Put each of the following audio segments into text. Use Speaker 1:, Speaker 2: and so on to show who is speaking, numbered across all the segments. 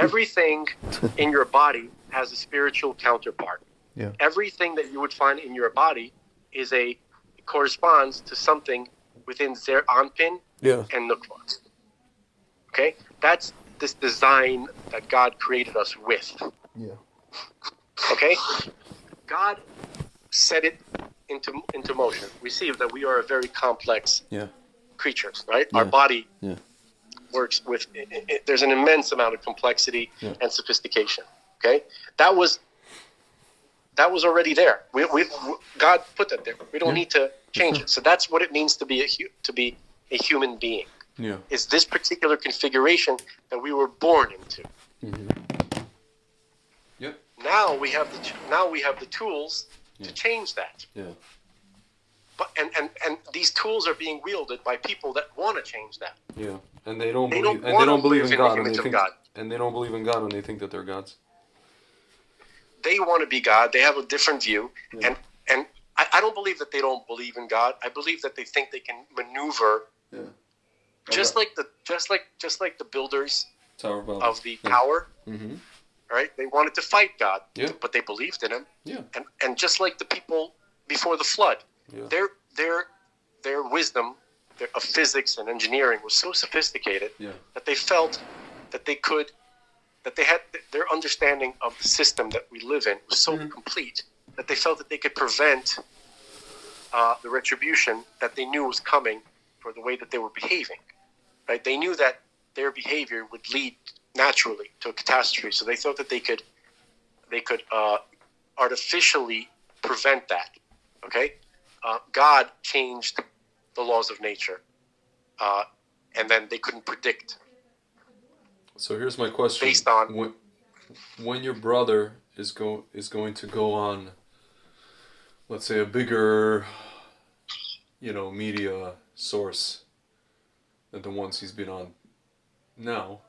Speaker 1: Everything in your body has a spiritual counterpart.
Speaker 2: Yeah.
Speaker 1: Everything that you would find in your body corresponds to something within Zer Anpin and Nukva. Okay? That's this design that God created us with.
Speaker 2: Yeah.
Speaker 1: Okay? God set it into motion. We see that we are a very complex creatures, right? Our body works with, there's an immense amount of complexity and sophistication. Okay? That was already there. God put that there. We don't need to change it. So that's what it means to be a human being.
Speaker 2: Yeah.
Speaker 1: Is this particular configuration that we were born into.
Speaker 2: Mm-hmm. Yep.
Speaker 1: Now we have the tools to change that.
Speaker 2: Yeah.
Speaker 1: But and these tools are being wielded by people that want to change that.
Speaker 2: Yeah. And they don't believe in God, and they don't believe in God, and they think that they're gods.
Speaker 1: They want to be God. They have a different view, and I don't believe that they don't believe in God. I believe that they think they can maneuver. Yeah. Just like the builders of the tower, right? They wanted to fight God, but they believed in Him. Yeah. And just like the people before the flood, their wisdom of physics and engineering was so sophisticated that they felt that they had their understanding of the system that we live in was so complete that they felt that they could prevent the retribution that they knew was coming for the way that they were behaving. Right? They knew that their behavior would lead naturally to a catastrophe, so they thought that they could artificially prevent that. Okay, God changed the laws of nature, and then they couldn't predict.
Speaker 2: So here's my question:
Speaker 1: based on
Speaker 2: when your brother is going to go on, let's say, a bigger, media source than the ones he's been on now,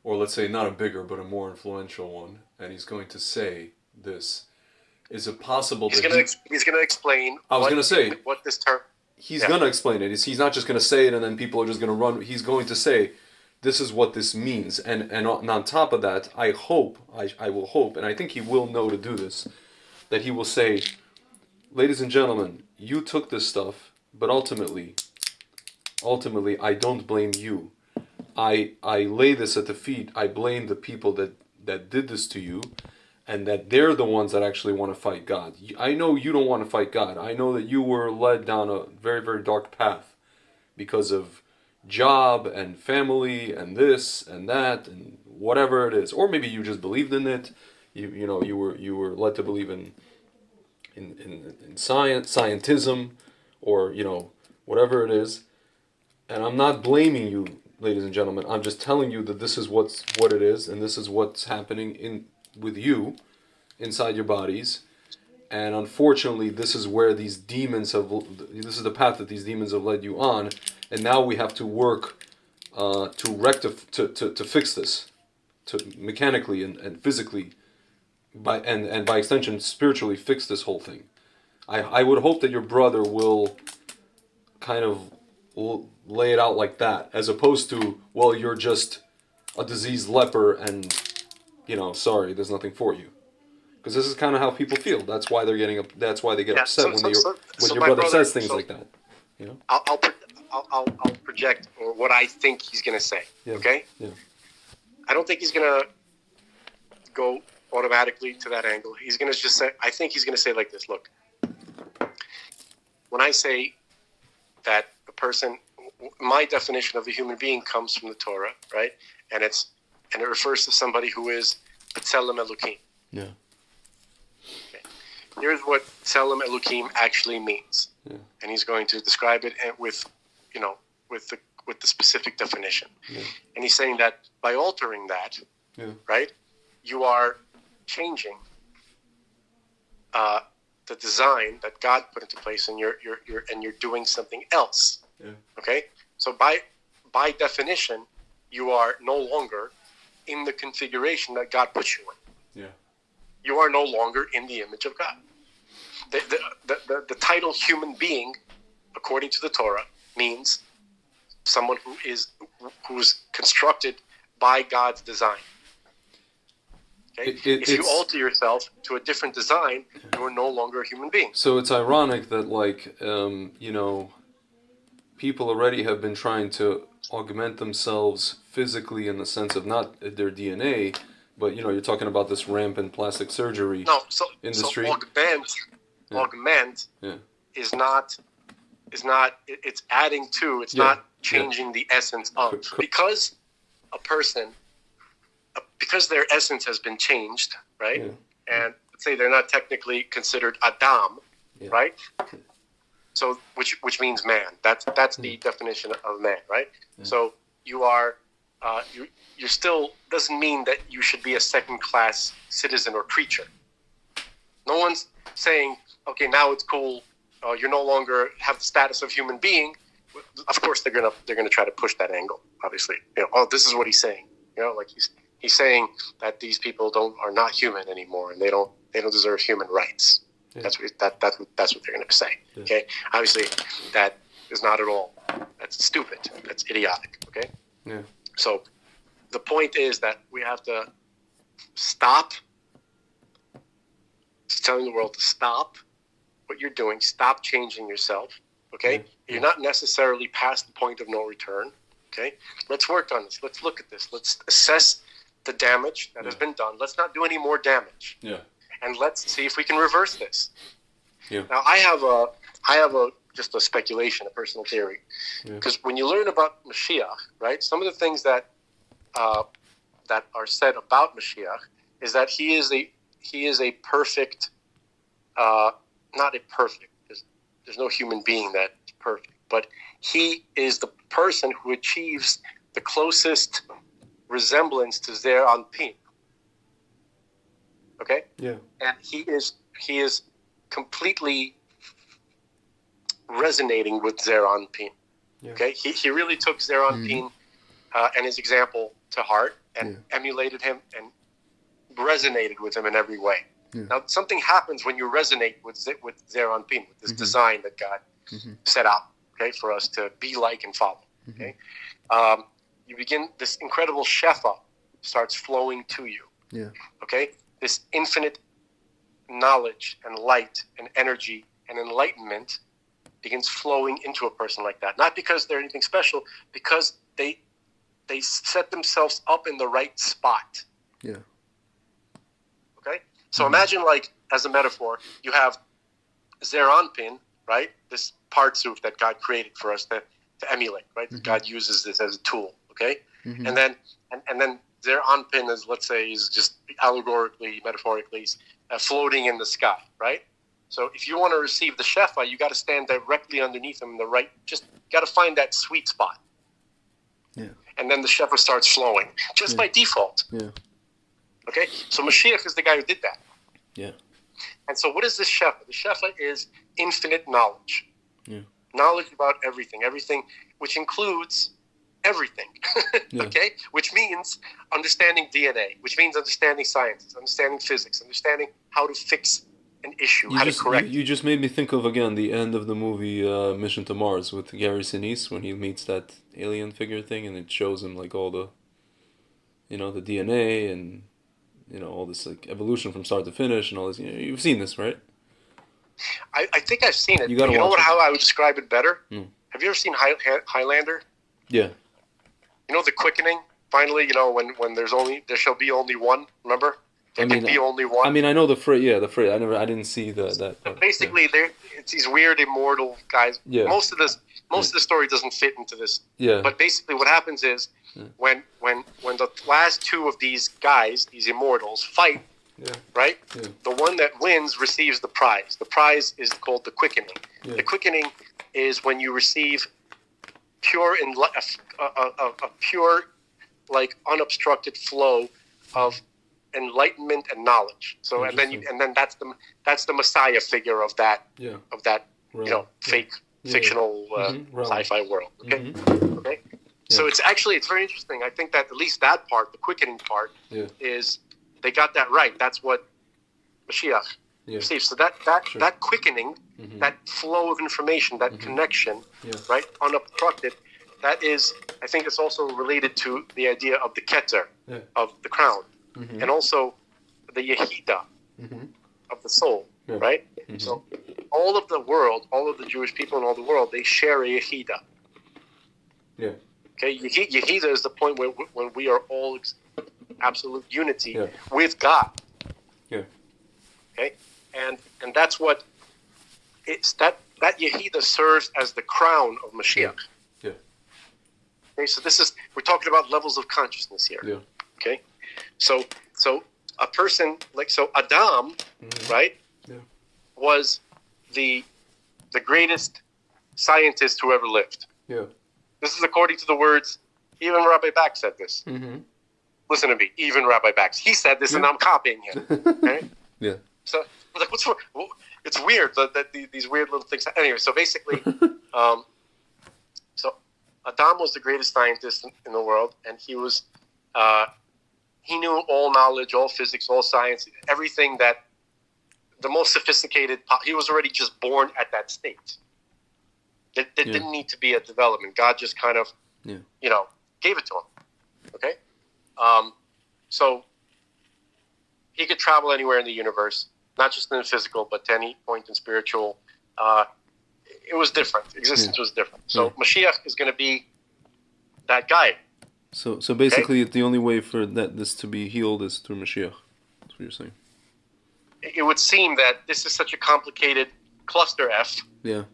Speaker 2: or let's say not a bigger but a more influential one, and he's going to say this, is it possible
Speaker 1: he's going to explain what this term...
Speaker 2: He's going to explain it. He's not just going to say it and then people are just going to run. He's going to say, this is what this means. And on top of that, I will hope, and I think he will know to do this, that he will say, ladies and gentlemen, you took this stuff, but ultimately, I don't blame you. I lay this at the feet. I blame the people that did this to you, and that they're the ones that actually want to fight God. I know you don't want to fight God. I know that you were led down a very, very dark path because of job and family and this and that and whatever it is. Or maybe you just believed in it. You were led to believe in scientism, or whatever it is. And I'm not blaming you, ladies and gentlemen. I'm just telling you that this is what it is, and this is what's happening with you inside your bodies. And unfortunately, this is where this is the path that these demons have led you on. And now we have to work to fix this, to mechanically and physically, by extension spiritually fix this whole thing. I would hope that your brother will kind of lay it out like that, as opposed to, well, you're just a diseased leper and, sorry, there's nothing for you. Because this is kind of how people feel. That's why they get upset when your brother says things like that.
Speaker 1: I'll project what I think he's going to say.
Speaker 2: Yeah.
Speaker 1: Okay?
Speaker 2: Yeah.
Speaker 1: I don't think he's going to go automatically to that angle. He's going to just say, I think he's going to say like this, look, when I say that a person, my definition of a human being comes from the Torah, right? And it refers to somebody who is Tselem Elokim.
Speaker 2: Yeah.
Speaker 1: Okay. Here's what Tselem Elokim actually means.
Speaker 2: Yeah.
Speaker 1: And he's going to describe it with the specific definition.
Speaker 2: Yeah.
Speaker 1: And he's saying that by altering that, right, you are changing the design that God put into place, and you're doing something else.
Speaker 2: Yeah.
Speaker 1: Okay? So by definition, you are no longer in the configuration that God put you in.
Speaker 2: Yeah.
Speaker 1: You are no longer in the image of God. The title human being, according to the Torah, means someone who's constructed by God's design. Okay? If you alter yourself to a different design, you are no longer a human being.
Speaker 2: So it's ironic that, people already have been trying to augment themselves physically in the sense of not their DNA, but, you're talking about this rampant plastic surgery industry.
Speaker 1: So augment is not, it's adding to, it's not changing the essence of. Because a person, because their essence has been changed, right? Yeah. And let's say they're not technically considered Adam, right? So, which means man. That's the definition of man, right? Yeah. So you are, you're still, doesn't mean that you should be a second-class citizen or creature. No one's saying, okay, now it's cool. You no longer have the status of human being. Of course, they're gonna try to push that angle. Obviously, this is what he's saying. Like he's saying that these people are not human anymore, and they don't deserve human rights. Yeah. That's what they're going to say. Yeah. Okay, obviously that is not at all. That's stupid. That's idiotic. Okay.
Speaker 2: Yeah.
Speaker 1: So the point is that we have to stop. It's telling the world to stop what you're doing. Stop changing yourself. Okay. Yeah. You're not necessarily past the point of no return. Okay. Let's work on this. Let's look at this. Let's assess the damage that has been done. Let's not do any more damage.
Speaker 2: Yeah.
Speaker 1: And let's see if we can reverse this.
Speaker 2: Yeah.
Speaker 1: Now, I have just a speculation, a personal theory, because when you learn about Mashiach, right, some of the things that are said about Mashiach is that he is a perfect, not a perfect. There's no human being that's perfect, but he is the person who achieves the closest resemblance to Zer Anpin. Okay?
Speaker 2: Yeah.
Speaker 1: And he is completely resonating with Zer Anpin. Yeah. Okay? He really took Zer Anpin and his example to heart and emulated him and resonated with him in every way. Yeah. Now, something happens when you resonate with Zer Anpin, with this design that God set out, okay, for us to be like and follow. Okay? You begin, this incredible shefa starts flowing to you.
Speaker 2: Yeah.
Speaker 1: Okay? This infinite knowledge and light and energy and enlightenment begins flowing into a person like that. Not because they're anything special, because they set themselves up in the right spot.
Speaker 2: Yeah.
Speaker 1: Okay? So imagine, like, as a metaphor, you have Zer Anpin, right? This partsuf that God created for us to emulate, right? God uses this as a tool, okay? And then Zer Anpin is, let's say, is just allegorically, metaphorically, floating in the sky, right? So if you want to receive the shefa, you got to stand directly underneath him in the right, just got to find that sweet spot.
Speaker 2: Yeah.
Speaker 1: And then the shefa starts flowing, just by default.
Speaker 2: Yeah.
Speaker 1: Okay? So Mashiach is the guy who did that.
Speaker 2: Yeah.
Speaker 1: And so what is this shefa? The shefa is infinite knowledge.
Speaker 2: Yeah.
Speaker 1: Knowledge about everything, which includes everything, okay? Which means understanding DNA, which means understanding sciences, understanding physics, understanding how to fix an issue, to correct.
Speaker 2: You just made me think of, again, the end of the movie Mission to Mars with Gary Sinise when he meets that alien figure thing, and it shows him, like, all the, the DNA and, all this, like, evolution from start to finish and all this. You've seen this, right?
Speaker 1: I think I've seen it.
Speaker 2: You know
Speaker 1: how I would describe it better? Have you ever seen Highlander?
Speaker 2: Yeah.
Speaker 1: The quickening. Finally, when there shall be only one. Remember, there can be only one.
Speaker 2: I mean, I know the phrase. Yeah, the phrase. I didn't see that.
Speaker 1: Basically, it's these weird immortal guys. Yeah. Most of the story doesn't fit into this.
Speaker 2: Yeah.
Speaker 1: But basically, what happens is when the last two of these guys, these immortals, fight.
Speaker 2: Yeah.
Speaker 1: Right?
Speaker 2: Yeah.
Speaker 1: The one that wins receives the prize. The prize is called the quickening. Yeah. The quickening is when you receive pure a pure, like, unobstructed flow of enlightenment and knowledge. So and then that's the Messiah figure of that fake fictional sci-fi world. Okay. Okay. Yeah. So it's very interesting. I think that at least that part, the quickening part, is. They got that right. That's what Mashiach receives. So that quickening, that flow of information, that connection, right, unobstructed, that is, I think it's also related to the idea of the keter, of the crown. And also the Yehida of the soul, right? So all of the Jewish people in all the world, they share a Yehida.
Speaker 2: Yeah.
Speaker 1: Okay, Yehida is the point where when we are all absolute unity with God.
Speaker 2: Yeah.
Speaker 1: Okay, and that's what it's that Yehida serves as the crown of Mashiach.
Speaker 2: Yeah.
Speaker 1: Okay, so we're talking about levels of consciousness here.
Speaker 2: Yeah.
Speaker 1: Okay, so a person Adam, right, was the greatest scientist who ever lived.
Speaker 2: Yeah.
Speaker 1: This is according to the words. Even Rabbi Bax said this. Listen to me. Even Rabbi Bax. He said this, and I'm copying him. Okay.
Speaker 2: Yeah.
Speaker 1: So, what's wrong? It's weird that these weird little things. Anyway, so basically, so Adam was the greatest scientist in the world, and he was, he knew all knowledge, all physics, all science, everything that the most sophisticated. He was already just born at that state. There didn't need to be a development. God just kind of, gave it to him. Okay, so he could travel anywhere in the universe. Not just in the physical, but to any point in spiritual. It was different. Existence was different. So Mashiach is going to be that guy.
Speaker 2: So basically, the only way for this to be healed is through Mashiach. That's what you're saying.
Speaker 1: It would seem that this is such a complicated cluster F.
Speaker 2: Yeah.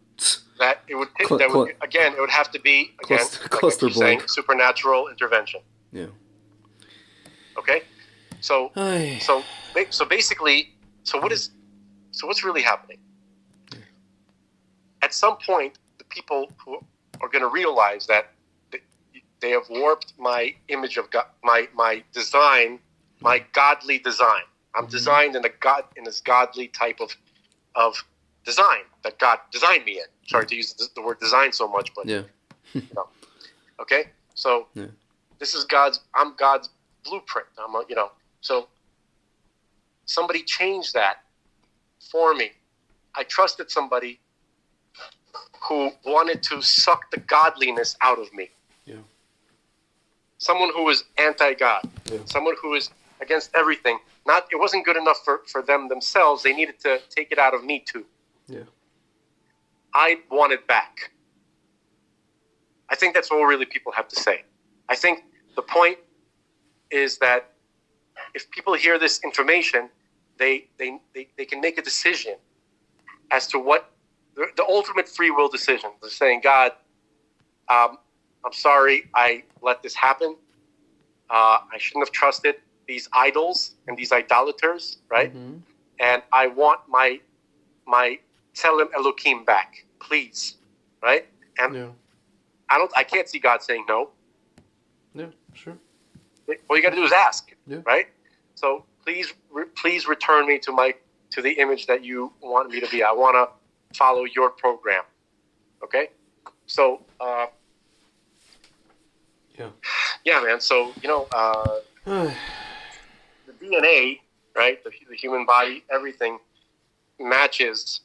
Speaker 1: That it would it would have to be
Speaker 2: cluster
Speaker 1: like saying, supernatural intervention.
Speaker 2: Yeah.
Speaker 1: Okay. So basically. So what's really happening? At some point, the people who are going to realize that they have warped my image of God, my design, my godly design. I'm designed in this godly type of design that God designed me in. Sorry to use the word design so much, but okay. So this is I'm God's blueprint. So. Somebody changed that for me. I trusted somebody who wanted to suck the godliness out of me.
Speaker 2: Yeah.
Speaker 1: Someone who was anti-God. Yeah. Someone who is against everything. It wasn't good enough for them themselves. They needed to take it out of me too.
Speaker 2: Yeah.
Speaker 1: I want it back. I think that's all really people have to say. I think the point is that if people hear this information, they can make a decision as to what the ultimate free will decision. They're saying, God, I'm sorry I let this happen. I shouldn't have trusted these idols and these idolaters, right? And I want my Tzelem Elohim back, please, right? And I can't see God saying no.
Speaker 2: Yeah, sure.
Speaker 1: All you got to do is ask, right? So please return me to the image that you want me to be. I want to follow your program. Okay? So yeah, man. So the DNA, right? The human body, everything matches.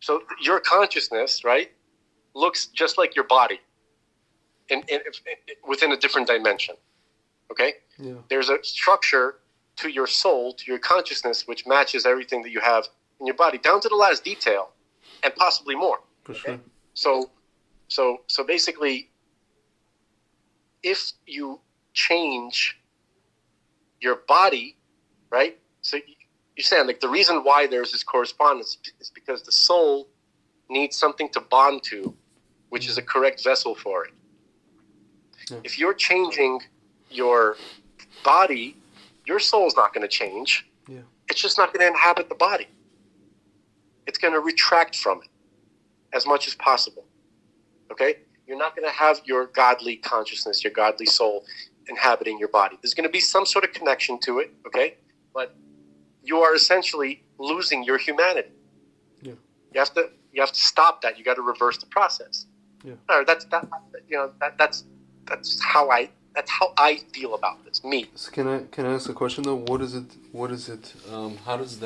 Speaker 1: So your consciousness, right, looks just like your body, within a different dimension. Okay?
Speaker 2: Yeah. There's
Speaker 1: a structure to your soul, to your consciousness, which matches everything that you have in your body, down to the last detail, and possibly more.
Speaker 2: For sure.
Speaker 1: So basically, if you change your body, right? So you're saying, like, the reason why there's this correspondence is because the soul needs something to bond to, which is a correct vessel for it. Yeah. If you're changing your body, your soul's not going to change.
Speaker 2: Yeah.
Speaker 1: It's just not going to inhabit the body. It's going to retract from it as much as possible. Okay? You're not going to have your godly consciousness, your godly soul inhabiting your body. There's going to be some sort of connection to it, okay? But you are essentially losing your humanity.
Speaker 2: Yeah.
Speaker 1: You have to stop that. You got to reverse the process.
Speaker 2: Yeah.
Speaker 1: That's how I feel about this. Me.
Speaker 2: So can I ask a question though? What is it? How does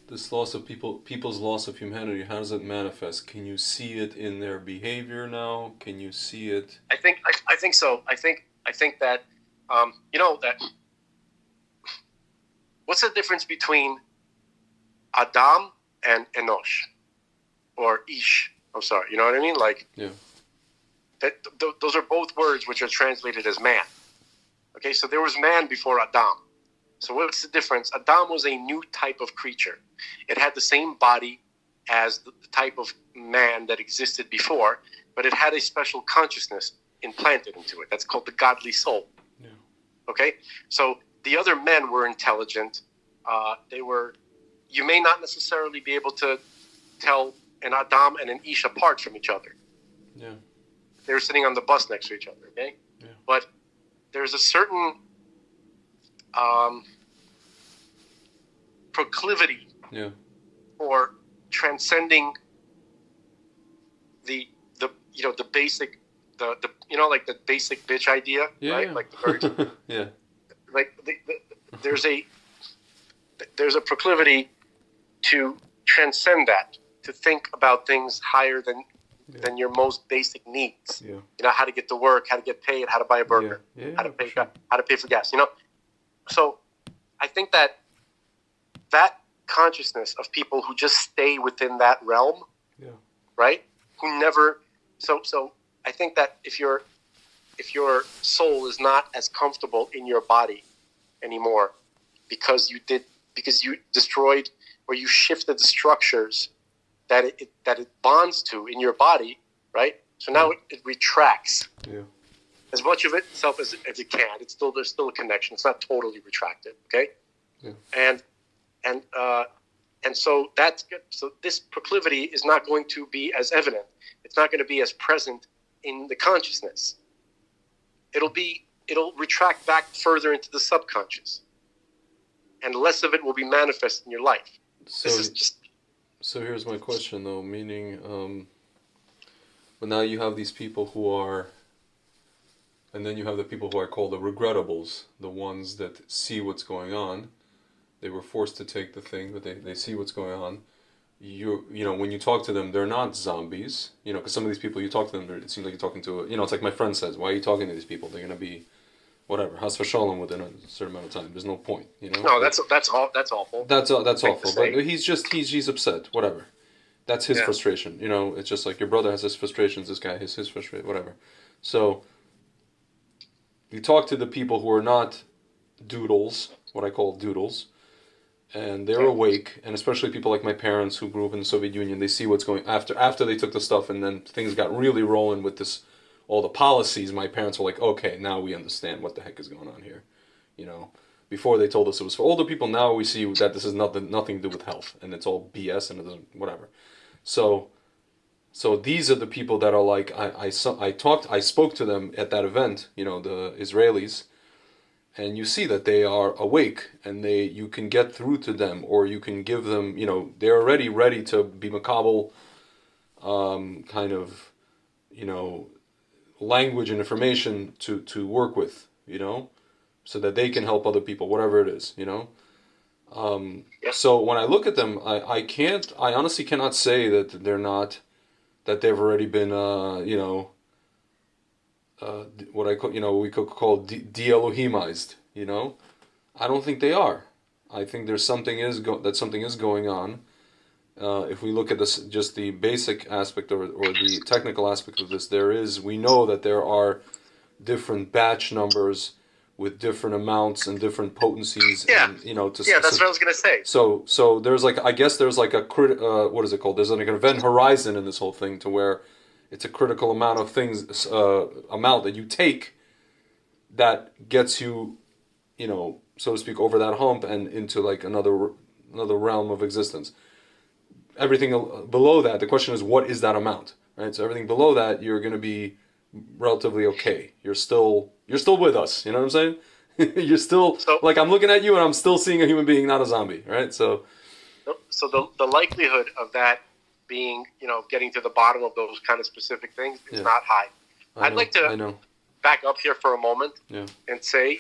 Speaker 2: this loss of people's loss of humanity, how does it manifest? Can you see it in their behavior now? Can you see it?
Speaker 1: I think so. I think that that what's the difference between Adam and Enosh? Or Ish. I'm sorry. You know what I mean? Like, those are both words which are translated as man. Okay, so there was man before Adam. So what's the difference? Adam was a new type of creature. It had the same body as the type of man that existed before, but it had a special consciousness implanted into it. That's called the godly soul. Yeah. Okay? So the other men were intelligent. You may not necessarily be able to tell an Adam and an Ish apart from each other. Yeah. They were sitting on the bus next to each other, okay? Yeah. But there's a certain proclivity for transcending the basic like the basic bitch idea, right? Like the very like there's a proclivity to transcend that, to think about things higher than your most basic needs. Yeah. You know, how to get to work, how to get paid, how to buy a burger, how to pay for gas. You know, so I think that consciousness of people who just stay within that realm, right? Who never. So I think that if your soul is not as comfortable in your body anymore because you destroyed or you shifted the structures that it bonds to in your body, right? So now it retracts as much of itself as it can. There's still a connection. It's not totally retracted, okay? Yeah. And so that's good. So this proclivity is not going to be as evident. It's not going to be as present in the consciousness. It'll retract back further into the subconscious, and less of it will be manifest in your life.
Speaker 2: So here's my question, though, meaning, but now you have these people who are, and then you have the people who are called the regrettables, the ones that see what's going on. They were forced to take the thing, but they see what's going on. You know, when you talk to them, they're not zombies, you know, because some of these people, you talk to them, it seems like you're talking to, it's like my friend says, why are you talking to these people? They're going to be, whatever, has v'shalom within a certain amount of time. There's no point, you know?
Speaker 1: No, that's awful. That's awful.
Speaker 2: But he's upset, whatever. That's his frustration, you know? It's just like your brother has his frustrations, this guy has his frustration, whatever. So, you talk to the people who are not doodles, what I call doodles, and they're awake, and especially people like my parents who grew up in the Soviet Union, they see what's going after they took the stuff, and then things got really rolling with this, all the policies. My parents were like, okay, now we understand what the heck is going on here, you know. Before they told us it was for older people, now we see that this is nothing to do with health, and it's all BS and it doesn't, whatever. So these are the people that are like, I spoke to them at that event, you know, the Israelis. And you see that they are awake, and you can get through to them, or you can give them, you know, they're already ready to be makabel, kind of, you know, language and information to work with, you know, so that they can help other people, whatever it is, you know. So when I look at them, I honestly cannot say that that they've already been, you know, what I call, you know, we could call de-Elohimized, you know. I don't think they are. I think there's something is going on. If we look at this, just the basic aspect or the technical aspect of this, we know that there are different batch numbers with different amounts and different potencies.
Speaker 1: Yeah.
Speaker 2: And, you know,
Speaker 1: that's what I was gonna say.
Speaker 2: So there's like, I guess there's like what is it called? There's like an event horizon in this whole thing to where it's a critical amount of things, amount that you take that gets you, you know, so to speak, over that hump and into like another realm of existence. Everything below that, the question is, what is that amount, right? So everything below that, you're going to be relatively okay. You're still with us. You know what I'm saying? You're still like, I'm looking at you and I'm still seeing a human being, not a zombie, right? So
Speaker 1: the likelihood of that being, you know, getting to the bottom of those kind of specific things is not high. I'd like to back up here for a moment and say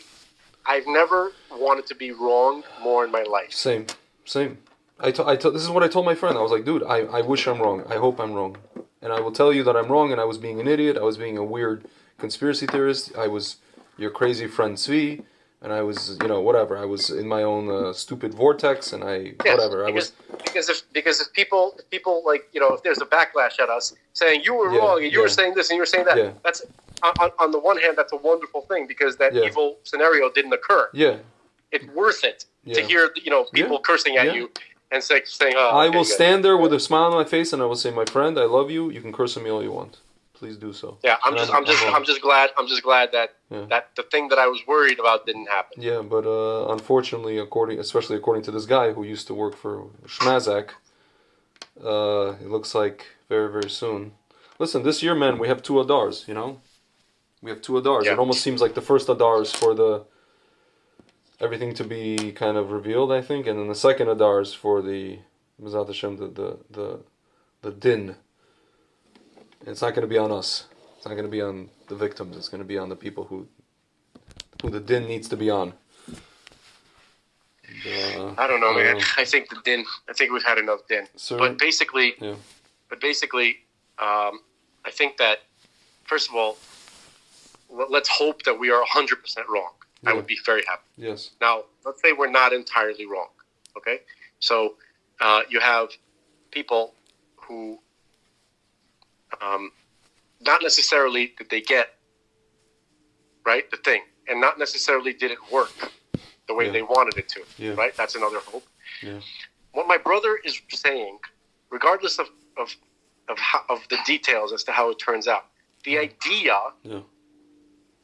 Speaker 1: I've never wanted to be wrong more in my life.
Speaker 2: Same. This is what I told my friend. I was like, dude, I wish I'm wrong. I hope I'm wrong. And I will tell you that I'm wrong, and I was being an idiot. I was being a weird conspiracy theorist. I was your crazy friend Tzvi. and I was, whatever. I was in my own stupid vortex, and whatever.
Speaker 1: Because if people like, if there's a backlash at us saying you were wrong and you were saying this and you were saying that, that's on the one hand, that's a wonderful thing because that evil scenario didn't occur.
Speaker 2: Yeah,
Speaker 1: it's worth it to hear people cursing at you and saying, "Oh."
Speaker 2: I will stand there with a smile on my face, and I will say, "My friend, I love you. You can curse at me all you want. Please do so."
Speaker 1: Yeah, I'm just glad that that the thing that I was worried about didn't happen.
Speaker 2: Yeah, but unfortunately, especially according to this guy who used to work for Schmazak, it looks like very, very soon. Listen, this year, man, we have 2 Adars. We have 2 Adars. Yeah. It almost seems like the first Adar is for everything to be kind of revealed, I think, and then the second Adar is for the Mizat Hashem, the din. It's not going to be on us. It's not going to be on the victims. It's going to be on the people who the din needs to be on. And,
Speaker 1: I don't know, man. I think we've had enough din. But basically, I think that first of all, let's hope that we are 100% wrong. I would be very happy.
Speaker 2: Yes.
Speaker 1: Now, let's say we're not entirely wrong. Okay? So, you have people who not necessarily did they get the thing, and not necessarily did it work the way they wanted it to.
Speaker 2: Yeah.
Speaker 1: Right? That's another hope.
Speaker 2: Yeah.
Speaker 1: What my brother is saying, regardless of the details as to how it turns out, the idea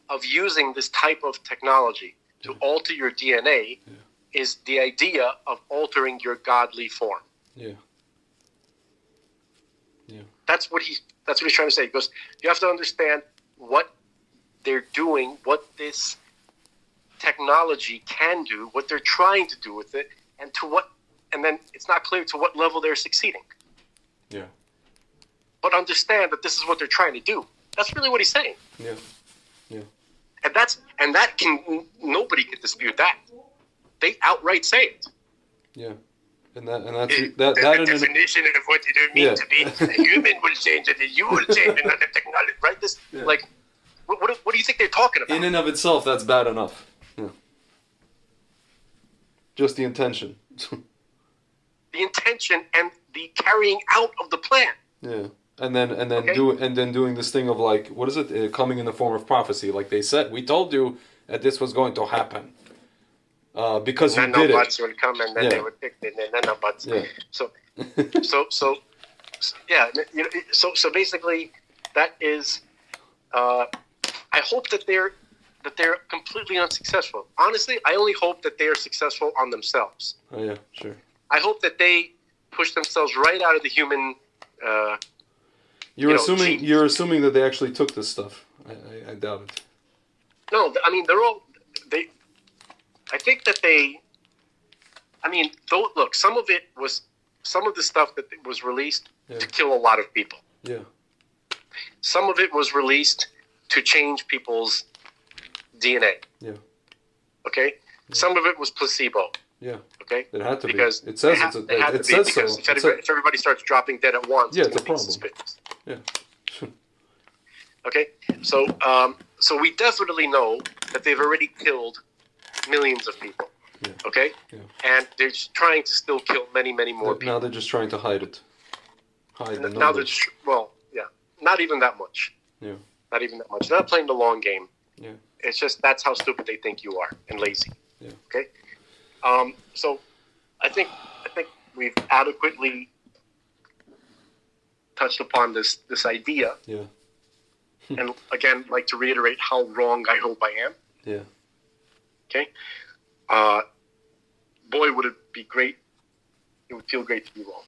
Speaker 1: of using this type of technology to alter your DNA is the idea of altering your godly form.
Speaker 2: Yeah. Yeah.
Speaker 1: That's what he's trying to say. He goes, you have to understand what they're doing, what this technology can do, what they're trying to do with it, and then it's not clear to what level they're succeeding.
Speaker 2: Yeah.
Speaker 1: But understand that this is what they're trying to do. That's really what he's saying.
Speaker 2: Yeah. Yeah.
Speaker 1: And nobody can dispute that. They outright say it.
Speaker 2: Yeah. And that's
Speaker 1: the definition of what it means to be a human will change it, you will change another technology, right? What do you think they're talking about?
Speaker 2: In and of itself, that's bad enough. Yeah. Just the intention.
Speaker 1: The intention and the carrying out of the plan.
Speaker 2: Yeah. And then doing this thing of like, what is it? Coming in the form of prophecy, like they said, we told you that this was going to happen. Because you did it.
Speaker 1: Buts would come and then they would pick it, and then no buts.
Speaker 2: Yeah.
Speaker 1: So basically, that is. I hope that they're completely unsuccessful. Honestly, I only hope that they are successful on themselves.
Speaker 2: Oh yeah, sure.
Speaker 1: I hope that they push themselves right out of the human.
Speaker 2: You're assuming that they actually took this stuff. I doubt it.
Speaker 1: No, I mean I think that look, some of the stuff that was released to kill a lot of people.
Speaker 2: Yeah.
Speaker 1: Some of it was released to change people's DNA.
Speaker 2: Yeah.
Speaker 1: Okay? Yeah. Some of it was placebo.
Speaker 2: Yeah.
Speaker 1: Okay?
Speaker 2: It had to
Speaker 1: because
Speaker 2: be. It says it says so.
Speaker 1: If everybody starts dropping dead at once,
Speaker 2: it's a problem.
Speaker 1: Suspicious.
Speaker 2: Yeah.
Speaker 1: Okay? So we definitely know that they've already killed millions of people.
Speaker 2: Yeah.
Speaker 1: Okay?
Speaker 2: Yeah.
Speaker 1: And they're just trying to still kill many, many more people.
Speaker 2: Now they're just trying to hide it.
Speaker 1: Now they're just, not even that much.
Speaker 2: Yeah.
Speaker 1: Not even that much. They're not playing the long game.
Speaker 2: Yeah.
Speaker 1: It's just that's how stupid they think you are and lazy.
Speaker 2: Yeah.
Speaker 1: Okay? So I think we've adequately touched upon this idea.
Speaker 2: Yeah.
Speaker 1: And again, like to reiterate how wrong I hope I am.
Speaker 2: Yeah.
Speaker 1: Okay? Boy, would it be great. It would feel great to be wrong.